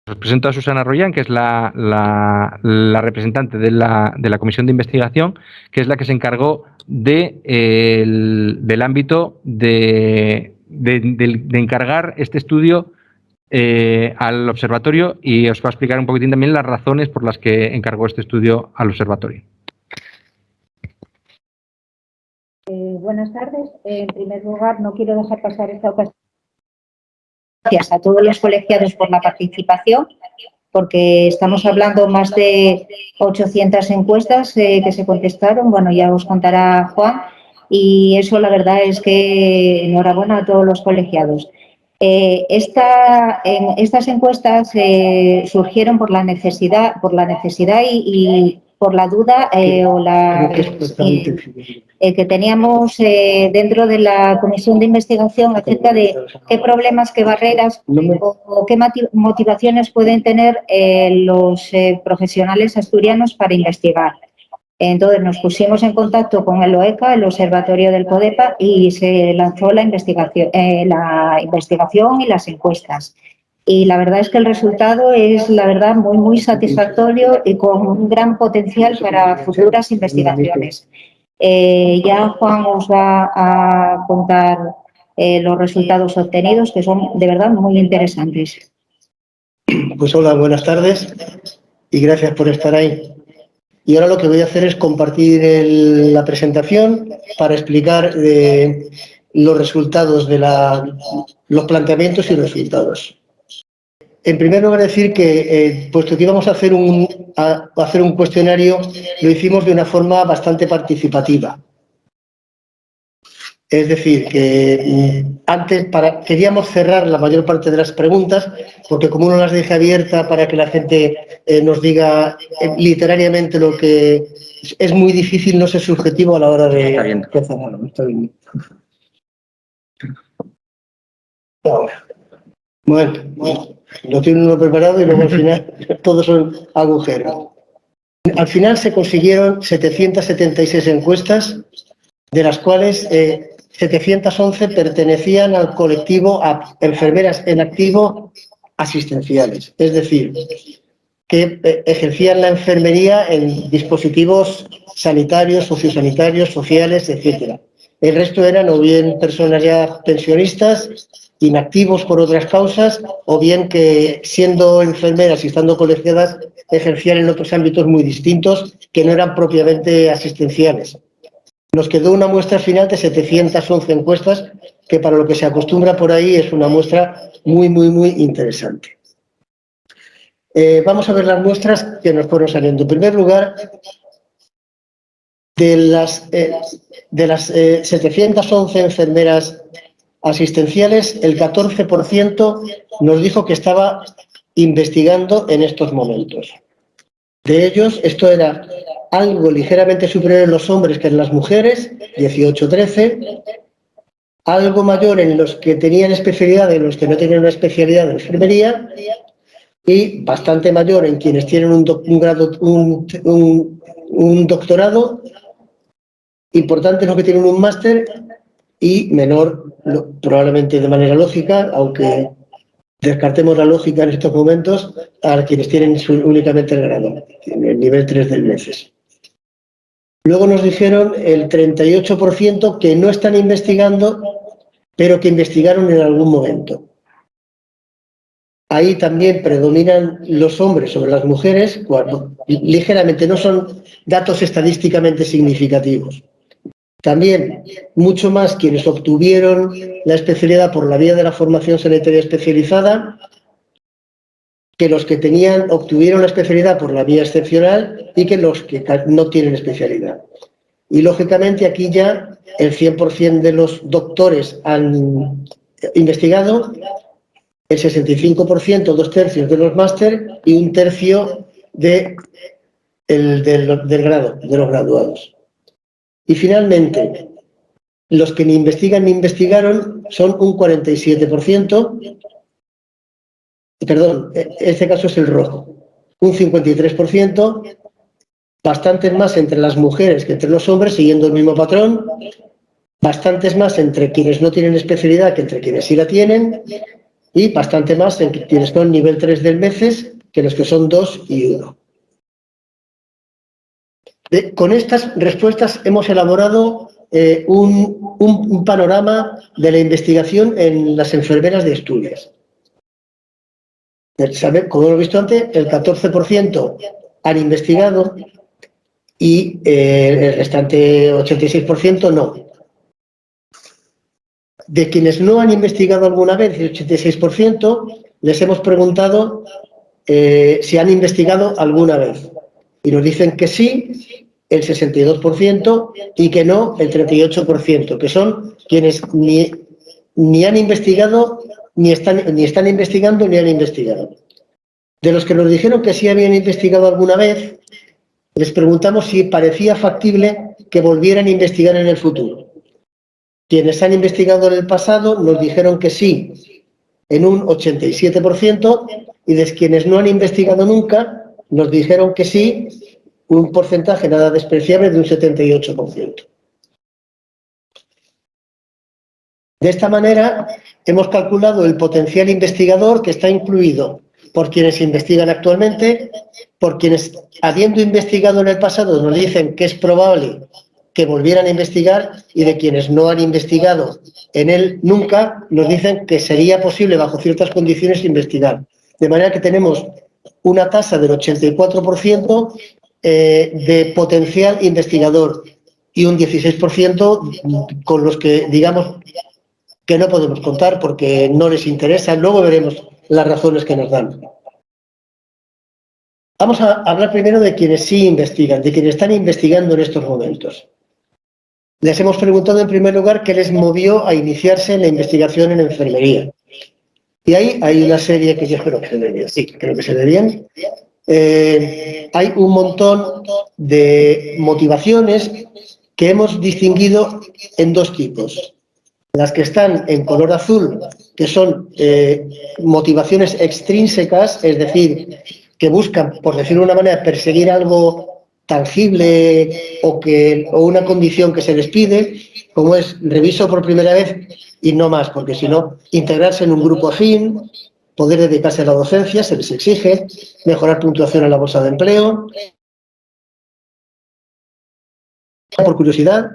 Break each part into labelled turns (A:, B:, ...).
A: Os presento a Susana Royán, que es la representante de la comisión de investigación, que es la que se encargó del ámbito de encargar este estudio al observatorio, y os va a explicar un poquitín también las razones por las que encargó este estudio al observatorio.
B: Buenas tardes. En primer lugar, no quiero dejar pasar esta ocasión. Gracias a todos los colegiados por la participación, porque estamos hablando más de 800 encuestas que se contestaron. Bueno, ya os contará Juan, y eso la verdad es que enhorabuena a todos los colegiados. Estas encuestas surgieron por la necesidad y por la duda que teníamos dentro de la comisión de investigación acerca de qué problemas, qué barreras o qué motivaciones pueden tener los profesionales asturianos para investigar. Entonces nos pusimos en contacto con el OECA, el Observatorio del PODEPA, y se lanzó la investigación y las encuestas. Y la verdad es que el resultado es, la verdad, muy, muy satisfactorio y con un gran potencial para futuras investigaciones. Ya Juan os va a contar los resultados obtenidos, que son de verdad muy interesantes.
C: Pues hola, buenas tardes y gracias por estar ahí. Y ahora lo que voy a hacer es compartir la presentación para explicar los resultados de los planteamientos y resultados. En primer lugar, decir que puesto que íbamos a hacer un cuestionario, lo hicimos de una forma bastante participativa. Es decir, que antes queríamos cerrar la mayor parte de las preguntas, porque como no las dejé abierta para que la gente nos diga literariamente lo que es muy difícil no ser subjetivo a la hora de cerrar. Está bien. Bueno, lo tiene uno preparado y luego al final todos son agujeros. Al final se consiguieron 776 encuestas, de las cuales 711 pertenecían al colectivo a enfermeras en activo asistenciales, es decir, que ejercían la enfermería en dispositivos sanitarios, sociosanitarios, sociales, etc. El resto eran o bien personas ya pensionistas, inactivos por otras causas, o bien que siendo enfermeras y estando colegiadas ejercían en otros ámbitos muy distintos que no eran propiamente asistenciales. Nos quedó una muestra final de 711 encuestas, que para lo que se acostumbra por ahí es una muestra muy, muy, muy interesante. Vamos a ver las muestras que nos fueron saliendo. En primer lugar, de las 711 enfermeras asistenciales, el 14% nos dijo que estaba investigando en estos momentos. De ellos, esto era algo ligeramente superior en los hombres que en las mujeres, 18-13, algo mayor en los que tenían especialidad y en los que no tenían una especialidad de enfermería, y bastante mayor en quienes tienen un doctorado, importante los que tienen un máster, y menor, probablemente de manera lógica, aunque descartemos la lógica en estos momentos, a quienes tienen únicamente el grado, el nivel 3 del NECES. Luego nos dijeron el 38% que no están investigando, pero que investigaron en algún momento. Ahí también predominan los hombres sobre las mujeres, ligeramente, no son datos estadísticamente significativos. También, mucho más quienes obtuvieron la especialidad por la vía de la formación sanitaria especializada que los que obtuvieron la especialidad por la vía excepcional y que los que no tienen especialidad. Y, lógicamente, aquí ya el 100% de los doctores han investigado, el 65%, 2/3 de los máster y 1/3 del grado, de los graduados. Y finalmente, los que ni investigan ni investigaron son un 47%, perdón, este caso es el rojo, un 53%, bastantes más entre las mujeres que entre los hombres, siguiendo el mismo patrón, bastantes más entre quienes no tienen especialidad que entre quienes sí la tienen, y bastante más en quienes son nivel 3 del MECES que los que son 2 y 1. Con estas respuestas hemos elaborado un panorama de la investigación en las enfermeras de Asturias. Como hemos visto antes, el 14% han investigado y el restante 86% no. De quienes no han investigado alguna vez, el 86%, les hemos preguntado si han investigado alguna vez. Y nos dicen que sí, el 62%, y que no, el 38%, que son quienes ni han investigado, ni están investigando, ni han investigado. De los que nos dijeron que sí habían investigado alguna vez, les preguntamos si parecía factible que volvieran a investigar en el futuro. Quienes han investigado en el pasado nos dijeron que sí, en un 87%, y de quienes no han investigado nunca nos dijeron que sí, un porcentaje nada despreciable de un 78%. De esta manera, hemos calculado el potencial investigador que está incluido por quienes investigan actualmente, por quienes, habiendo investigado en el pasado, nos dicen que es probable que volvieran a investigar, y de quienes no han investigado en él nunca, nos dicen que sería posible, bajo ciertas condiciones, investigar. De manera que tenemos una tasa del 84% de potencial investigador y un 16% con los que, digamos, que no podemos contar porque no les interesa. Luego veremos las razones que nos dan. Vamos a hablar primero de quienes sí investigan, de quienes están investigando en estos momentos. Les hemos preguntado en primer lugar qué les movió a iniciarse en la investigación en enfermería. Y ahí hay una serie que yo espero que se dé bien. Sí, creo que se dé bien. Hay un montón de motivaciones que hemos distinguido en dos tipos. Las que están en color azul, que son motivaciones extrínsecas, es decir, que buscan, por decirlo de una manera, perseguir algo tangible o una condición que se les pide, como es reviso por primera vez y no más, porque si no, integrarse en un grupo afín, poder dedicarse a la docencia, se les exige, mejorar puntuación en la bolsa de empleo. Por curiosidad,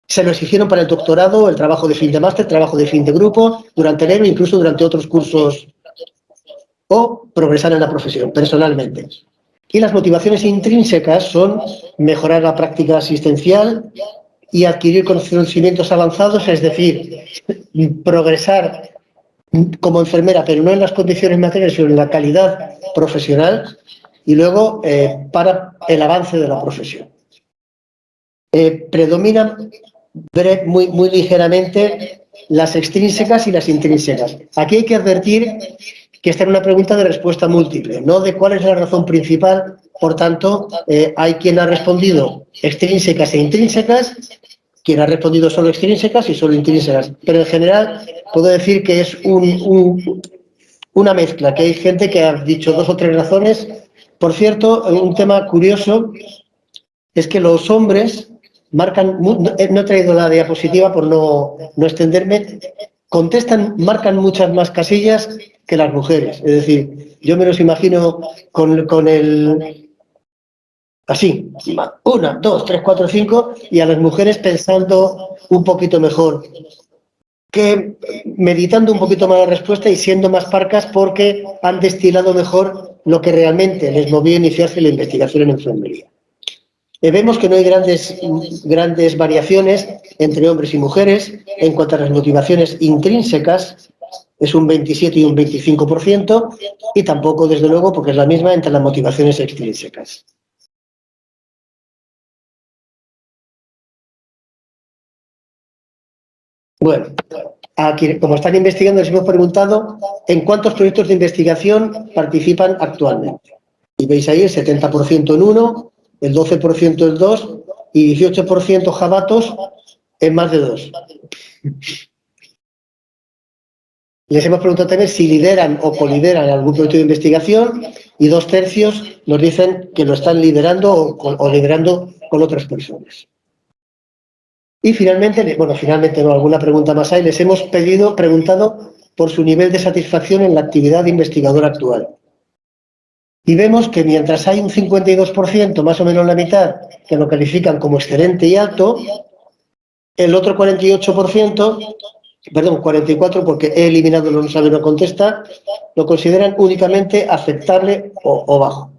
C: se lo exigieron para el doctorado, el trabajo de fin de máster, trabajo de fin de grupo, durante el ERO, incluso durante otros cursos, o progresar en la profesión, personalmente. Y las motivaciones intrínsecas son mejorar la práctica asistencial y adquirir conocimientos avanzados, es decir, progresar como enfermera, pero no en las condiciones materiales, sino en la calidad profesional, y luego para el avance de la profesión. Predominan muy ligeramente las extrínsecas y las intrínsecas. Aquí hay que advertir que esta es una pregunta de respuesta múltiple, no de cuál es la razón principal. Por tanto, hay quien ha respondido extrínsecas e intrínsecas, quien ha respondido solo extrínsecas y solo intrínsecas. Pero en general puedo decir que es una mezcla, que hay gente que ha dicho dos o tres razones. Por cierto, un tema curioso es que los hombres marcan, no he traído la diapositiva por no extenderme, marcan muchas más casillas que las mujeres. Es decir, yo me los imagino con el así, 1, 2, 3, 4, 5, y a las mujeres pensando un poquito mejor, que meditando un poquito más la respuesta y siendo más parcas porque han destilado mejor lo que realmente les movió a iniciarse la investigación en enfermería. Vemos que no hay grandes variaciones entre hombres y mujeres en cuanto a las motivaciones intrínsecas, es un 27 y un 25%, y tampoco, desde luego, porque es la misma entre las motivaciones extrínsecas. Bueno, aquí, como están investigando, les hemos preguntado en cuántos proyectos de investigación participan actualmente. Y veis ahí el 70% en uno, el 12% en 2 y 18% jabatos en más de 2. Les hemos preguntado también si lideran o colideran algún proyecto de investigación, y 2/3 nos dicen que lo están liderando o liderando con otras personas. Y finalmente no, alguna pregunta más hay, les hemos preguntado por su nivel de satisfacción en la actividad investigadora actual. Y vemos que mientras hay un 52%, más o menos la mitad, que lo califican como excelente y alto, el otro 48%, perdón, 44%, porque he eliminado lo no sabe, no contesta, lo consideran únicamente aceptable o bajo.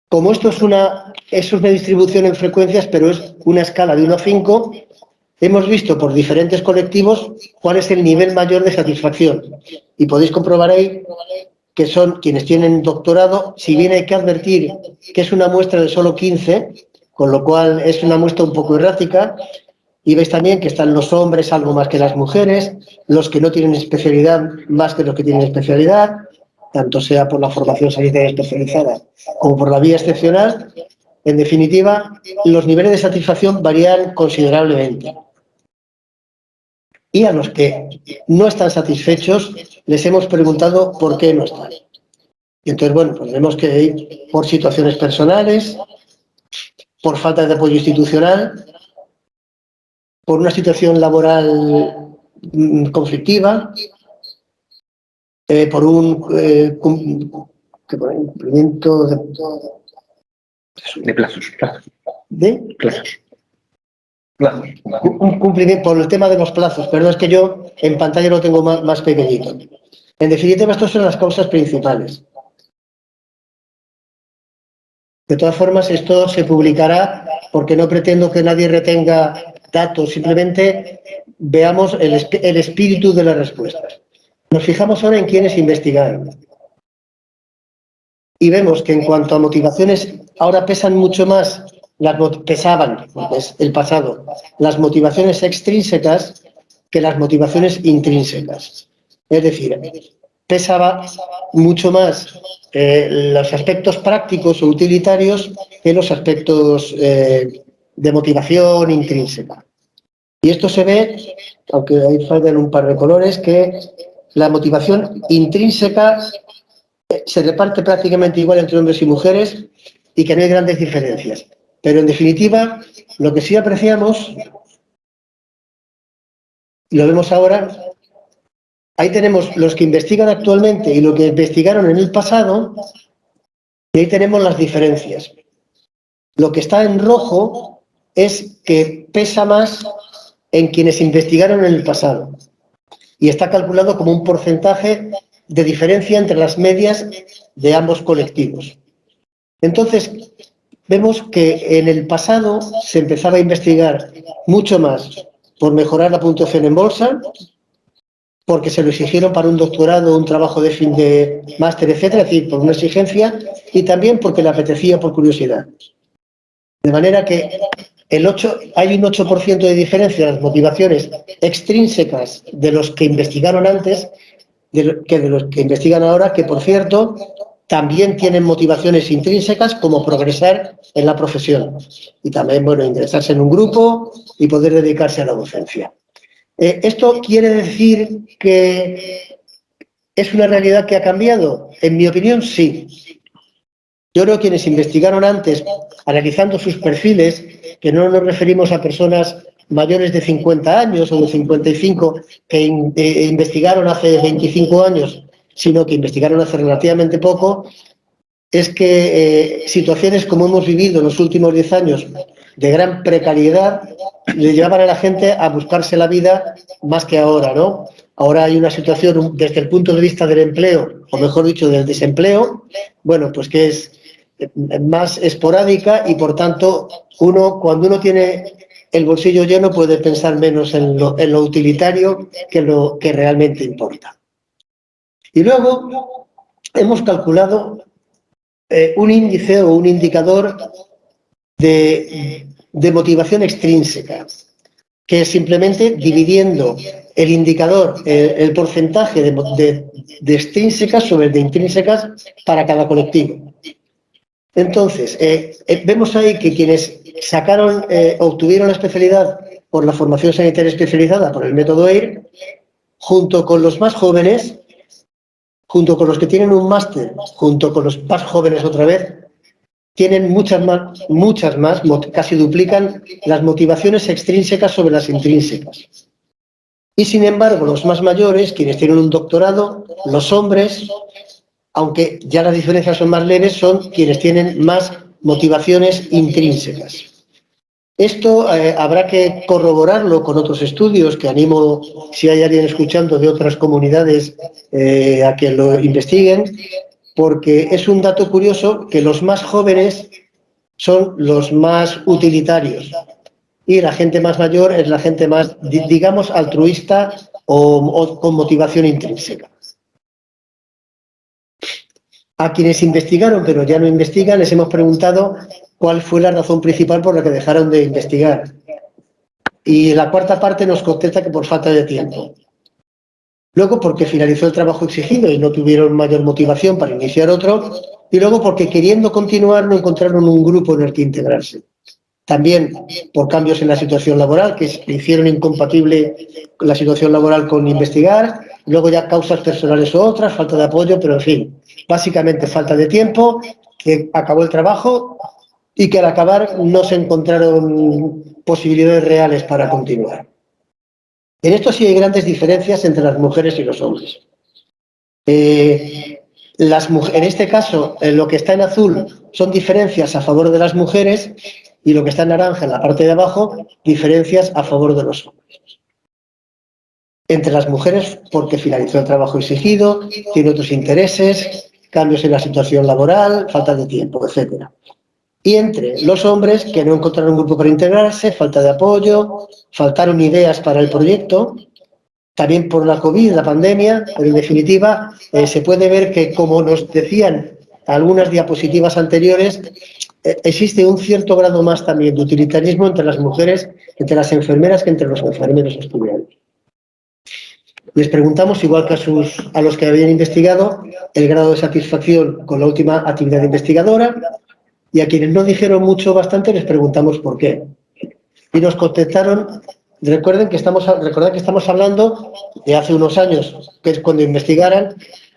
C: Como esto es una distribución en frecuencias, pero es una escala de 1 a 5, hemos visto por diferentes colectivos cuál es el nivel mayor de satisfacción. Y podéis comprobar ahí que son quienes tienen doctorado, si bien hay que advertir que es una muestra de solo 15, con lo cual es una muestra un poco errática, y veis también que están los hombres algo más que las mujeres, los que no tienen especialidad más que los que tienen especialidad, tanto sea por la formación sanitaria especializada como por la vía excepcional. En definitiva, los niveles de satisfacción varían considerablemente. Y a los que no están satisfechos les hemos preguntado por qué no están. Y entonces, bueno, pues vemos que por situaciones personales, por falta de apoyo institucional, por una situación laboral conflictiva, por un cumplimiento
A: De plazos.
C: ¿De?
A: Plazos.
C: Un cumplimiento por el tema de los plazos, pero es que yo en pantalla lo tengo más pequeñito. En definitiva, estas son las causas principales. De todas formas, esto se publicará porque no pretendo que nadie retenga datos, simplemente veamos el espíritu de las respuestas. Nos fijamos ahora en quienes investigaron. Y vemos que en cuanto a motivaciones, ahora pesan mucho más, pesaban, es el pasado, las motivaciones extrínsecas que las motivaciones intrínsecas. Es decir, pesaba mucho más los aspectos prácticos o utilitarios que los aspectos de motivación intrínseca. Y esto se ve, aunque ahí faltan un par de colores, que la motivación intrínseca se reparte prácticamente igual entre hombres y mujeres y que no hay grandes diferencias. Pero en definitiva, lo que sí apreciamos, y lo vemos ahora, ahí tenemos los que investigan actualmente y los que investigaron en el pasado, y ahí tenemos las diferencias. Lo que está en rojo es que pesa más en quienes investigaron en el pasado y está calculado como un porcentaje de diferencia entre las medias de ambos colectivos. Entonces, vemos que en el pasado se empezaba a investigar mucho más por mejorar la puntuación en bolsa, porque se lo exigieron para un doctorado, un trabajo de fin de máster, etcétera, es decir, por una exigencia, y también porque le apetecía por curiosidad. De manera que hay un 8% de diferencia en las motivaciones extrínsecas de los que investigaron antes que de los que investigan ahora, que por cierto también tienen motivaciones intrínsecas como progresar en la profesión y también, bueno, ingresarse en un grupo y poder dedicarse a la docencia. ¿Esto quiere decir que es una realidad que ha cambiado? En mi opinión, sí. Yo creo que quienes investigaron antes, analizando sus perfiles, que no nos referimos a personas mayores de 50 años o de 55 que investigaron hace 25 años, sino que investigaron hace relativamente poco, es que situaciones como hemos vivido en los últimos 10 años de gran precariedad le llevaban a la gente a buscarse la vida más que ahora, ¿no? Ahora hay una situación desde el punto de vista del empleo, o mejor dicho, del desempleo, bueno, pues que es más esporádica y por tanto cuando uno tiene el bolsillo lleno puede pensar menos en lo utilitario que lo que realmente importa. Y luego hemos calculado un índice o un indicador de motivación extrínseca, que es simplemente dividiendo el indicador, el porcentaje de extrínsecas sobre el de intrínsecas para cada colectivo. Entonces, vemos ahí que quienes obtuvieron la especialidad por la formación sanitaria especializada por el método EIR, junto con los más jóvenes, junto con los que tienen un máster, junto con los más jóvenes otra vez, tienen muchas más, casi duplican las motivaciones extrínsecas sobre las intrínsecas. Y sin embargo, los más mayores, quienes tienen un doctorado, los hombres, aunque ya las diferencias son más leves, son quienes tienen más motivaciones intrínsecas. Esto habrá que corroborarlo con otros estudios, que animo, si hay alguien escuchando de otras comunidades, a que lo investiguen, porque es un dato curioso que los más jóvenes son los más utilitarios y la gente más mayor es la gente más, digamos, altruista o con motivación intrínseca. A quienes investigaron, pero ya no investigan, les hemos preguntado cuál fue la razón principal por la que dejaron de investigar. Y la cuarta parte nos contesta que por falta de tiempo. Luego porque finalizó el trabajo exigido y no tuvieron mayor motivación para iniciar otro. Y luego porque queriendo continuar no encontraron un grupo en el que integrarse. También por cambios en la situación laboral, que hicieron incompatible la situación laboral con investigar. Luego ya causas personales o otras, falta de apoyo, pero en fin, básicamente falta de tiempo, que acabó el trabajo y que al acabar no se encontraron posibilidades reales para continuar. En esto sí hay grandes diferencias entre las mujeres y los hombres. En este caso, lo que está en azul son diferencias a favor de las mujeres y lo que está en naranja en la parte de abajo, diferencias a favor de los hombres. Entre las mujeres, porque finalizó el trabajo exigido, tiene otros intereses, cambios en la situación laboral, falta de tiempo, etc. Y entre los hombres, que no encontraron un grupo para integrarse, falta de apoyo, faltaron ideas para el proyecto, también por la COVID, la pandemia, pero en definitiva se puede ver que, como nos decían algunas diapositivas anteriores, existe un cierto grado más también de utilitarismo entre las mujeres, entre las enfermeras que entre los enfermeros estudiantes. Les preguntamos, igual que a los que habían investigado, el grado de satisfacción con la última actividad investigadora, y a quienes no dijeron mucho bastante les preguntamos por qué. Y nos contestaron, recordad que estamos hablando de hace unos años, que es cuando investigaran,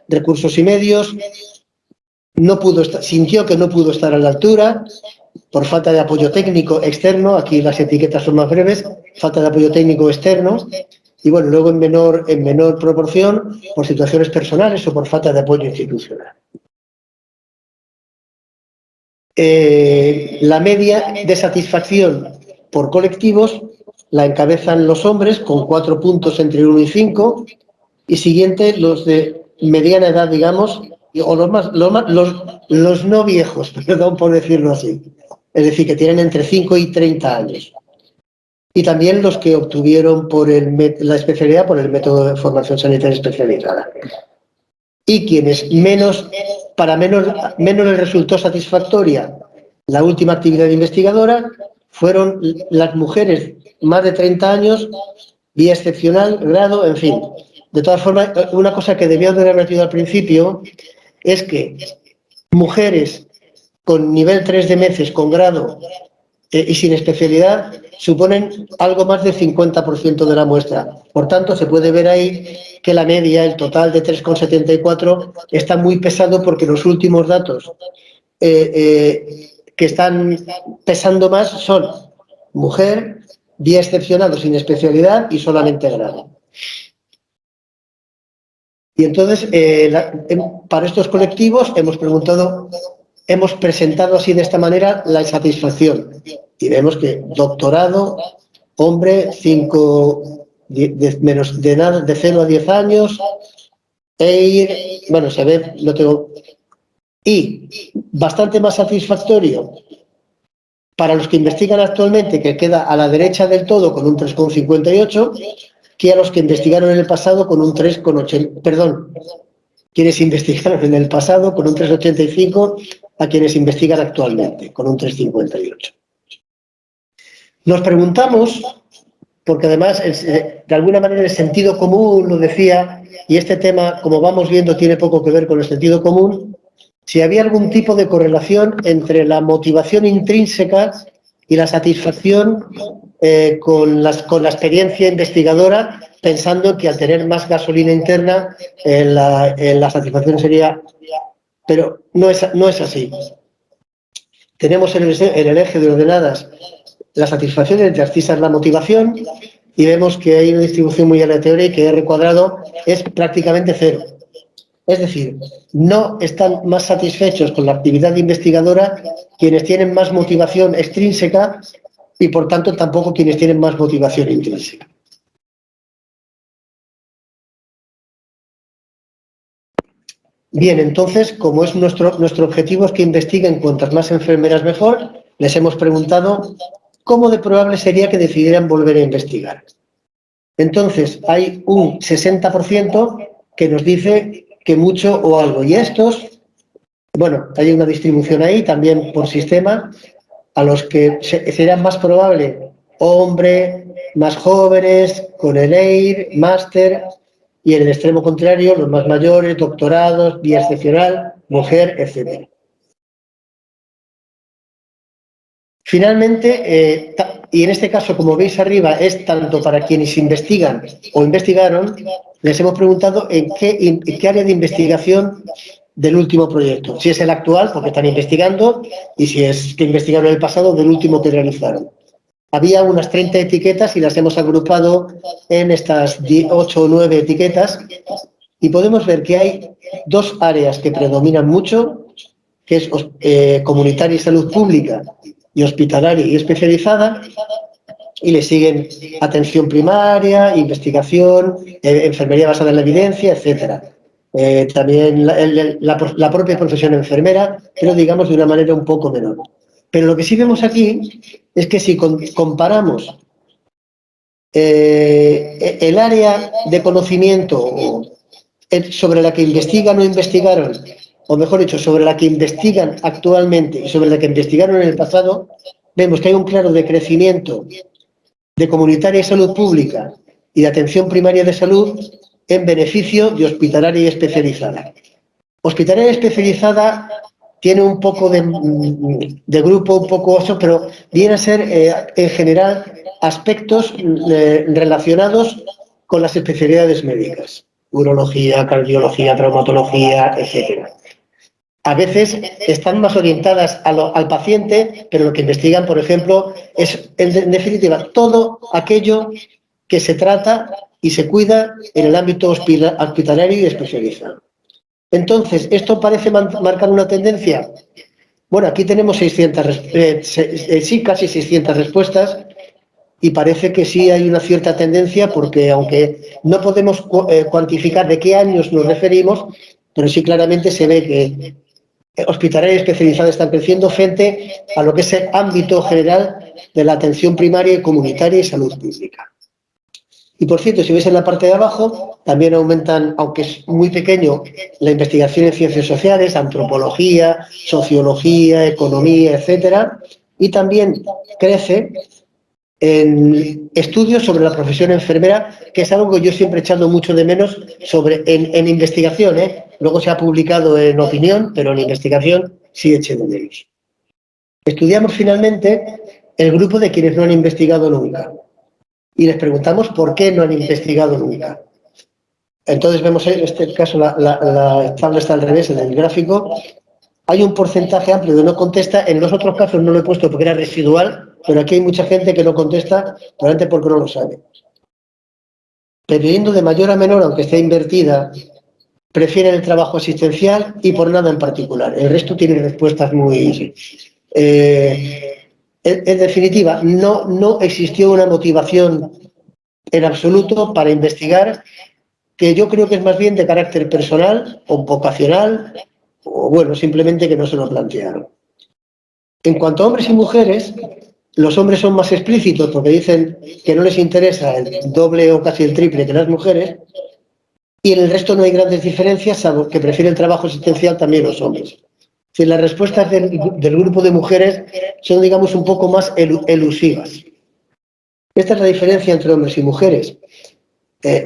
C: recursos y medios, sintió que no pudo estar a la altura, por falta de apoyo técnico externo, aquí las etiquetas son más breves, falta de apoyo técnico externo, y bueno, luego en menor proporción, por situaciones personales o por falta de apoyo institucional. La media de satisfacción por colectivos la encabezan los hombres con 4 puntos entre 1 y 5 y siguiente los de mediana edad, digamos, o los no viejos, perdón por decirlo así, es decir, que tienen entre 5 y 30 años. Y también los que obtuvieron la especialidad por el método de formación sanitaria especializada. Y quienes menos les resultó satisfactoria la última actividad investigadora fueron las mujeres más de 30 años, vía excepcional, grado, en fin. De todas formas, una cosa que debía de haber metido al principio es que mujeres con nivel 3 de meses, con grado y sin especialidad, suponen algo más del 50% de la muestra. Por tanto, se puede ver ahí que la media, el total de 3,74, está muy pesado porque los últimos datos que están pesando más son mujer, vía excepcional o sin especialidad y solamente grado. Y entonces, para estos colectivos hemos presentado así de esta manera la insatisfacción. Y vemos que doctorado, hombre, 5, de 0 a 10 años, bueno, se ve, lo tengo. Y bastante más satisfactorio para los que investigan actualmente, que queda a la derecha del todo con un 3,58, que a los que investigaron en el pasado con un 3,80, perdón, quienes investigaron en el pasado con un 3,85 a quienes investigan actualmente con un 3,58. Nos preguntamos, porque además de alguna manera el sentido común lo decía, y este tema, como vamos viendo, tiene poco que ver con el sentido común, si había algún tipo de correlación entre la motivación intrínseca y la satisfacción con la experiencia investigadora, pensando que al tener más gasolina interna la satisfacción sería... Pero no es así. Tenemos en el eje de ordenadas la satisfacción entre abscisas la motivación, y vemos que hay una distribución muy aleatoria y que R cuadrado es prácticamente cero. Es decir, no están más satisfechos con la actividad investigadora quienes tienen más motivación extrínseca y, por tanto, tampoco quienes tienen más motivación intrínseca. Bien, entonces, como es nuestro objetivo es que investiguen cuantas más enfermeras mejor, les hemos preguntado cómo de probable sería que decidieran volver a investigar. Entonces, hay un 60% que nos dice que mucho o algo. Y estos, bueno, hay una distribución ahí también por sistema, a los que sería más probable hombre, más jóvenes, con el EIR, máster, y en el extremo contrario, los más mayores, doctorados, vía excepcional, mujer, etc. Finalmente, y en este caso, como veis arriba, es tanto para quienes investigan o investigaron, les hemos preguntado en qué área de investigación del último proyecto. Si es el actual, porque están investigando, y si es que investigaron en el pasado, del último que realizaron. Había unas 30 etiquetas y las hemos agrupado en estas 8 o 9 etiquetas, y podemos ver que hay dos áreas que predominan mucho, que es comunitaria y salud pública, y hospitalaria y especializada, y le siguen atención primaria, investigación, enfermería basada en la evidencia, etcétera. También la propia profesión enfermera, pero digamos de una manera un poco menor. Pero lo que sí vemos aquí es que si comparamos el área de conocimiento sobre la que investigan o investigaron, o mejor dicho, sobre la que investigan actualmente y sobre la que investigaron en el pasado, vemos que hay un claro decrecimiento de comunitaria y salud pública y de atención primaria de salud en beneficio de hospitalaria y especializada. Hospitalaria y especializada tiene un poco de grupo, un poco eso, pero viene a ser en general aspectos relacionados con las especialidades médicas, urología, cardiología, traumatología, etc. A veces están más orientadas al paciente, pero lo que investigan, por ejemplo, es, en definitiva, todo aquello que se trata y se cuida en el ámbito hospitalario y especializado. Entonces, ¿esto parece marcar una tendencia? Bueno, aquí tenemos casi 600 respuestas, y parece que sí hay una cierta tendencia, porque aunque no podemos cuantificar de qué años nos referimos, pero sí claramente se ve que hospitalaria y especializada están creciendo frente a lo que es el ámbito general de la atención primaria y comunitaria y salud pública. Y por cierto, si veis en la parte de abajo, también aumentan, aunque es muy pequeño, la investigación en ciencias sociales, antropología, sociología, economía, etcétera, y también crece en estudios sobre la profesión enfermera, que es algo que yo siempre he echado mucho de menos en investigación, ¿eh? Luego se ha publicado en opinión, pero en investigación sí eché de menos. Estudiamos finalmente el grupo de quienes no han investigado nunca y les preguntamos por qué no han investigado nunca. Entonces vemos en este caso la tabla está al revés en el gráfico. Hay un porcentaje amplio de no contesta. En los otros casos no lo he puesto porque era residual, pero aquí hay mucha gente que no contesta probablemente porque no lo sabe. Pero yendo de mayor a menor, aunque esté invertida, prefieren el trabajo asistencial y por nada en particular. El resto tiene respuestas muy... en definitiva, no existió una motivación en absoluto para investigar, que yo creo que es más bien de carácter personal o vocacional, o bueno, simplemente que no se lo plantearon. En cuanto a hombres y mujeres, los hombres son más explícitos porque dicen que no les interesa el doble o casi el triple que las mujeres, y en el resto no hay grandes diferencias, salvo que prefieren el trabajo asistencial también los hombres. Si las respuestas del grupo de mujeres son, digamos, un poco más elusivas. Esta es la diferencia entre hombres y mujeres.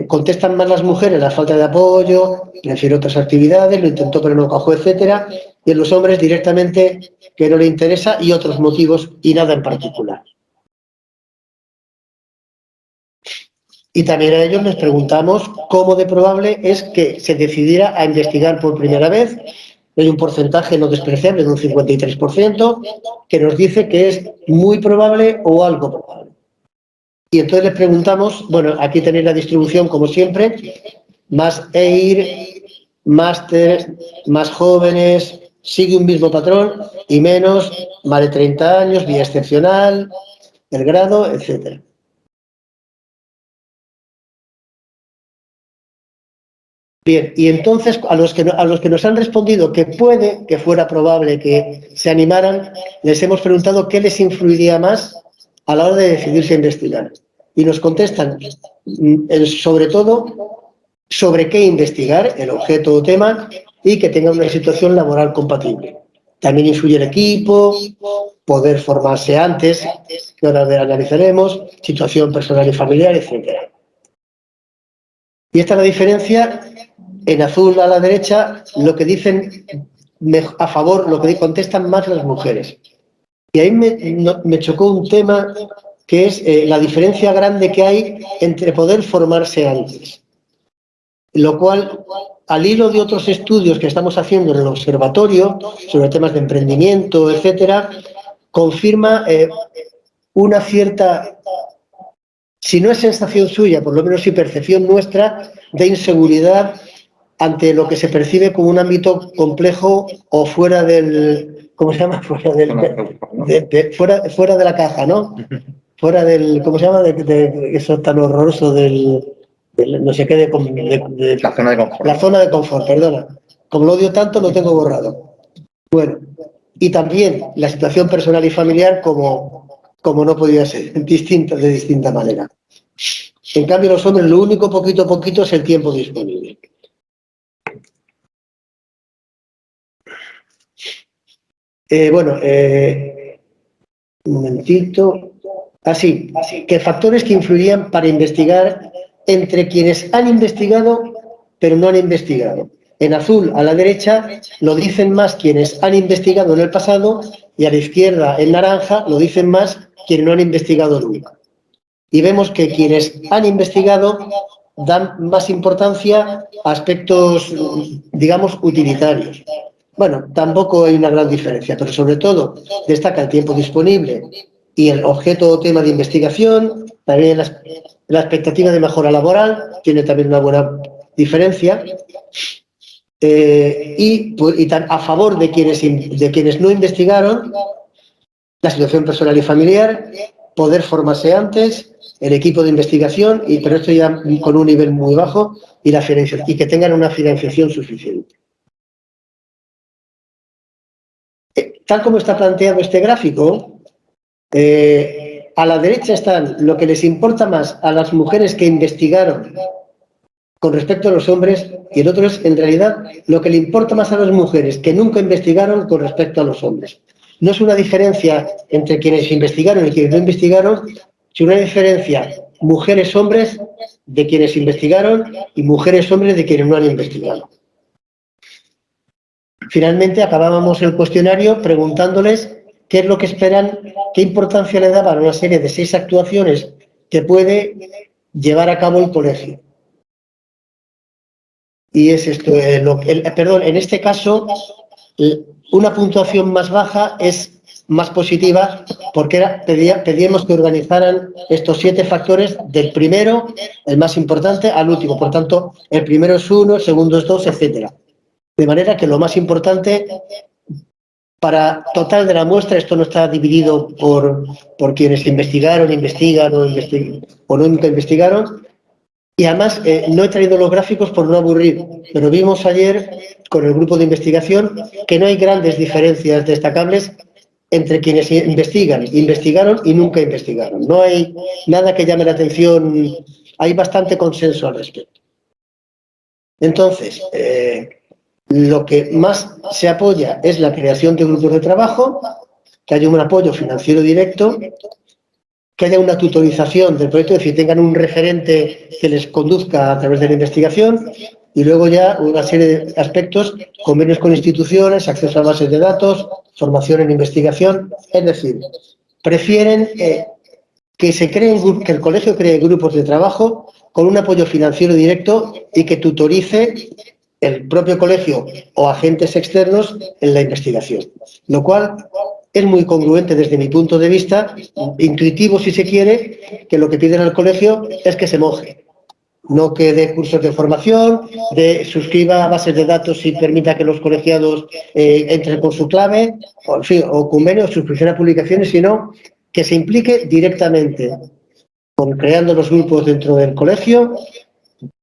C: Contestan más las mujeres la falta de apoyo, prefiere otras actividades, lo intentó pero no cajó, etcétera, y en los hombres directamente que no le interesa y otros motivos y nada en particular. Y también a ellos les preguntamos cómo de probable es que se decidiera a investigar por primera vez. Hay un porcentaje no despreciable de un 53% que nos dice que es muy probable o algo probable. Y entonces les preguntamos, bueno, aquí tenéis la distribución como siempre, más EIR, máster, más jóvenes, sigue un mismo patrón y menos, más de 30 años, vía excepcional, el grado, etcétera. Bien, y entonces a los que nos han respondido que puede, que fuera probable que se animaran, les hemos preguntado qué les influiría más a la hora de decidirse a investigar. Y nos contestan, sobre todo, sobre qué investigar, el objeto o tema, y que tenga una situación laboral compatible. También influye el equipo, poder formarse antes, que ahora analizaremos, situación personal y familiar, etcétera. Y esta es la diferencia. En azul a la derecha, lo que dicen a favor, lo que contestan más las mujeres. Y ahí me chocó un tema que es la diferencia grande que hay entre poder formarse antes. Lo cual, al hilo de otros estudios que estamos haciendo en el observatorio sobre temas de emprendimiento, etcétera, confirma una cierta, si no es sensación suya, por lo menos sí percepción nuestra, de inseguridad ante lo que se percibe como un ámbito complejo o fuera del, ¿cómo se llama? Fuera de la caja, ¿no? Fuera del, ¿cómo se llama? De eso tan horroroso del no sé qué,
D: la zona de confort.
C: La zona de confort, perdona. Como lo odio tanto, lo tengo borrado. Bueno, y también la situación personal y familiar como no podía ser, de distinta manera. En cambio, los hombres, lo único poquito a poquito es el tiempo disponible. Un momentito. Así, que factores que influirían para investigar entre quienes han investigado pero no han investigado. En azul, a la derecha, lo dicen más quienes han investigado en el pasado y a la izquierda, en naranja, lo dicen más quienes no han investigado nunca. Y vemos que quienes han investigado dan más importancia a aspectos, digamos, utilitarios. Bueno, tampoco hay una gran diferencia, pero sobre todo destaca el tiempo disponible y el objeto o tema de investigación, también la expectativa de mejora laboral, tiene también una buena diferencia, y a favor de quienes no investigaron, la situación personal y familiar, poder formarse antes, el equipo de investigación, pero esto ya con un nivel muy bajo, y que tengan una financiación suficiente. Tal como está planteado este gráfico, a la derecha están lo que les importa más a las mujeres que investigaron con respecto a los hombres, y el otro es, en realidad, lo que le importa más a las mujeres que nunca investigaron con respecto a los hombres. No es una diferencia entre quienes investigaron y quienes no investigaron, sino una diferencia mujeres-hombres de quienes investigaron y mujeres-hombres de quienes no han investigado. Finalmente, acabábamos el cuestionario preguntándoles qué es lo que esperan, qué importancia le daban a una serie de 6 actuaciones que puede llevar a cabo el colegio. Y es esto, en este caso, una puntuación más baja es más positiva porque pedíamos que organizaran estos 7 factores del primero, el más importante, al último. Por tanto, el primero es 1, el segundo es 2, etcétera. De manera que lo más importante para total de la muestra, esto no está dividido por quienes investigaron, investigan o nunca investigaron. Y además, no he traído los gráficos por no aburrir, pero vimos ayer con el grupo de investigación que no hay grandes diferencias destacables entre quienes investigaron y nunca investigaron. No hay nada que llame la atención, hay bastante consenso al respecto. Entonces, lo que más se apoya es la creación de grupos de trabajo, que haya un apoyo financiero directo, que haya una tutorización del proyecto, es decir, tengan un referente que les conduzca a través de la investigación, y luego ya una serie de aspectos, convenios con instituciones, acceso a bases de datos, formación en investigación. Es decir, prefieren que el colegio cree grupos de trabajo con un apoyo financiero directo y que tutorice el propio colegio o agentes externos en la investigación, lo cual es muy congruente desde mi punto de vista, intuitivo si se quiere, que lo que piden al colegio es que se moje. No que dé cursos de formación, suscriba bases de datos y permita que los colegiados entren con su clave, o, en fin, o convenios, suscripción a publicaciones, sino que se implique directamente con creando los grupos dentro del colegio,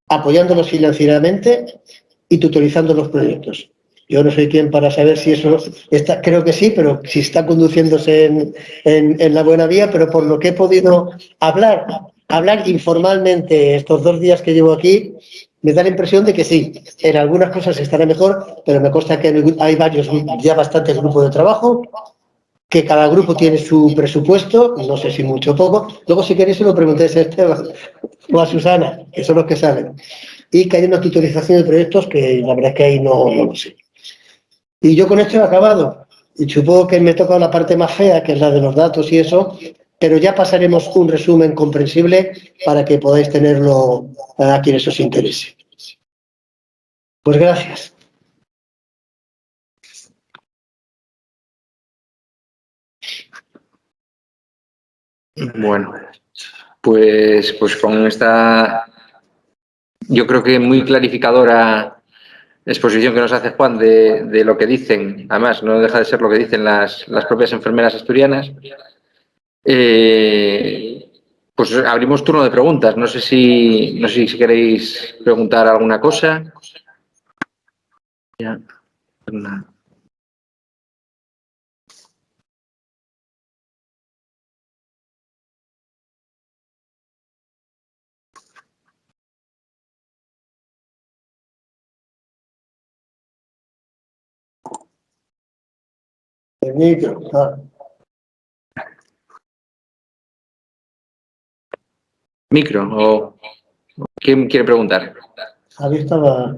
C: apoyándolos financieramente y tutorizando los proyectos. Yo no soy quien para saber si eso está, creo que sí, pero si está conduciéndose en la buena vía, pero por lo que he podido hablar informalmente estos 2 días que llevo aquí, me da la impresión de que sí, en algunas cosas estará mejor, pero me consta que hay varios, ya bastantes grupos de trabajo, que cada grupo tiene su presupuesto, no sé si mucho o poco. Luego, si queréis, se lo preguntéis a Esteban o a Susana, que son los que saben. Y que hay una tutorización de proyectos que la verdad es que ahí no lo sé. Y yo con esto he acabado. Y supongo que me toca la parte más fea, que es la de los datos y eso, pero ya pasaremos un resumen comprensible para que podáis tenerlo a quienes os interese. Pues gracias.
A: Bueno, pues con esta, yo creo que muy clarificadora exposición que nos hace Juan de lo que dicen, además no deja de ser lo que dicen las propias enfermeras asturianas, pues abrimos turno de preguntas. No sé si queréis preguntar alguna cosa. Ya.
C: El micro.
A: Micro, o ¿quién quiere preguntar?
C: Javi estaba...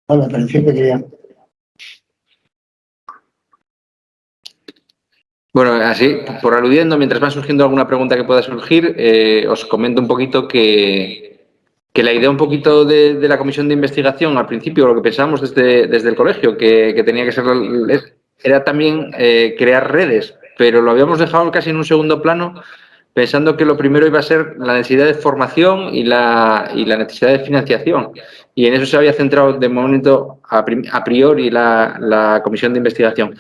C: Bueno, parecía que quería...
A: Bueno, así, por aludiendo, mientras va surgiendo alguna pregunta que pueda surgir, os comento un poquito que la idea un poquito de la comisión de investigación, al principio, lo que pensábamos desde el colegio, que tenía que ser, era también crear redes, pero lo habíamos dejado casi en un segundo plano, pensando que lo primero iba a ser la necesidad de formación y la necesidad de financiación. Y en eso se había centrado de momento a priori la comisión de investigación.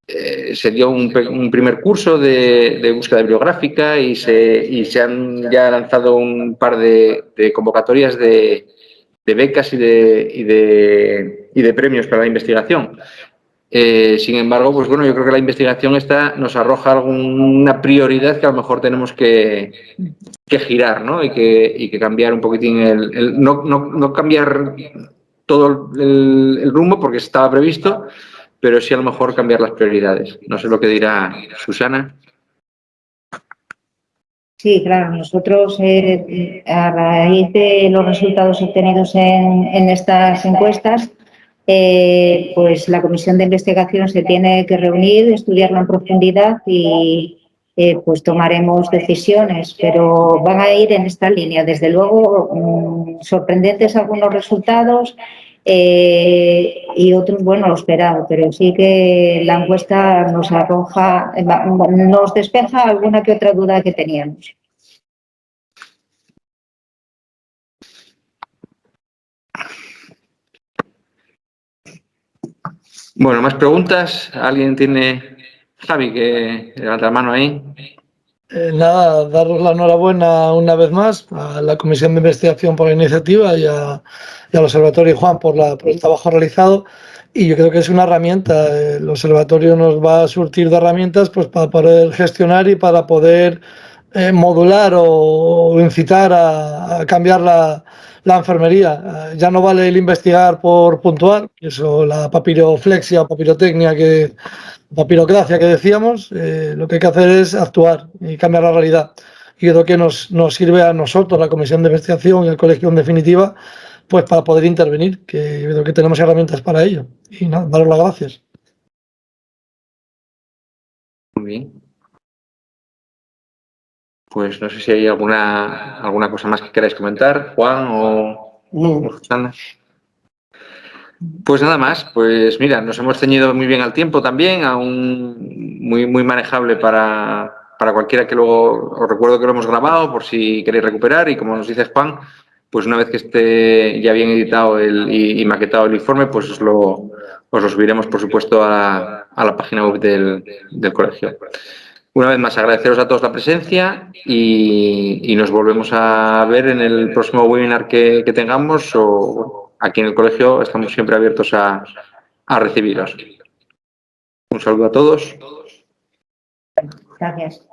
A: Se dio un primer curso de búsqueda bibliográfica y se han ya lanzado un par de convocatorias de becas y de premios para la investigación. Sin embargo, pues bueno, yo creo que la investigación nos arroja alguna prioridad que a lo mejor tenemos que girar, ¿no? Y que cambiar un poquitín no cambiar todo el rumbo porque estaba previsto, pero sí a lo mejor cambiar las prioridades. No sé lo que dirá Susana.
B: Sí, claro, nosotros a raíz de los resultados obtenidos en estas encuestas, pues la comisión de investigación se tiene que reunir, estudiarlo en profundidad y pues tomaremos decisiones, pero van a ir en esta línea. Desde luego, sorprendentes algunos resultados y otros, bueno, lo esperado, pero sí que la encuesta nos arroja, nos despeja alguna que otra duda que teníamos.
A: Bueno, ¿más preguntas? ¿Alguien tiene? Javi, que levanta la mano ahí.
E: Nada, daros la enhorabuena una vez más a la Comisión de Investigación por la iniciativa y al Observatorio y Juan por el trabajo realizado. Y yo creo que es una herramienta. El observatorio nos va a surtir de herramientas pues, para poder gestionar y para poder modular o incitar a cambiar la enfermería. Ya no vale el investigar por puntuar, eso la papiroflexia o papirotecnia papirocracia que decíamos, lo que hay que hacer es actuar y cambiar la realidad. Y creo que nos sirve a nosotros, la Comisión de Investigación y el Colegio en definitiva, pues para poder intervenir, que creo que tenemos herramientas para ello. Y nada, daros las gracias.
A: Muy bien. Pues no sé si hay alguna cosa más que queráis comentar, Juan o Susana. Pues nada más, pues mira, nos hemos ceñido muy bien al tiempo también, aún muy manejable para cualquiera que luego, os recuerdo que lo hemos grabado por si queréis recuperar y como nos dice Juan, pues una vez que esté ya bien editado y maquetado el informe, pues os lo subiremos por supuesto a la página web del colegio. Una vez más, agradeceros a todos la presencia y nos volvemos a ver en el próximo webinar que tengamos o bueno, aquí en el colegio estamos siempre abiertos a recibiros. Un saludo a todos.
B: Gracias.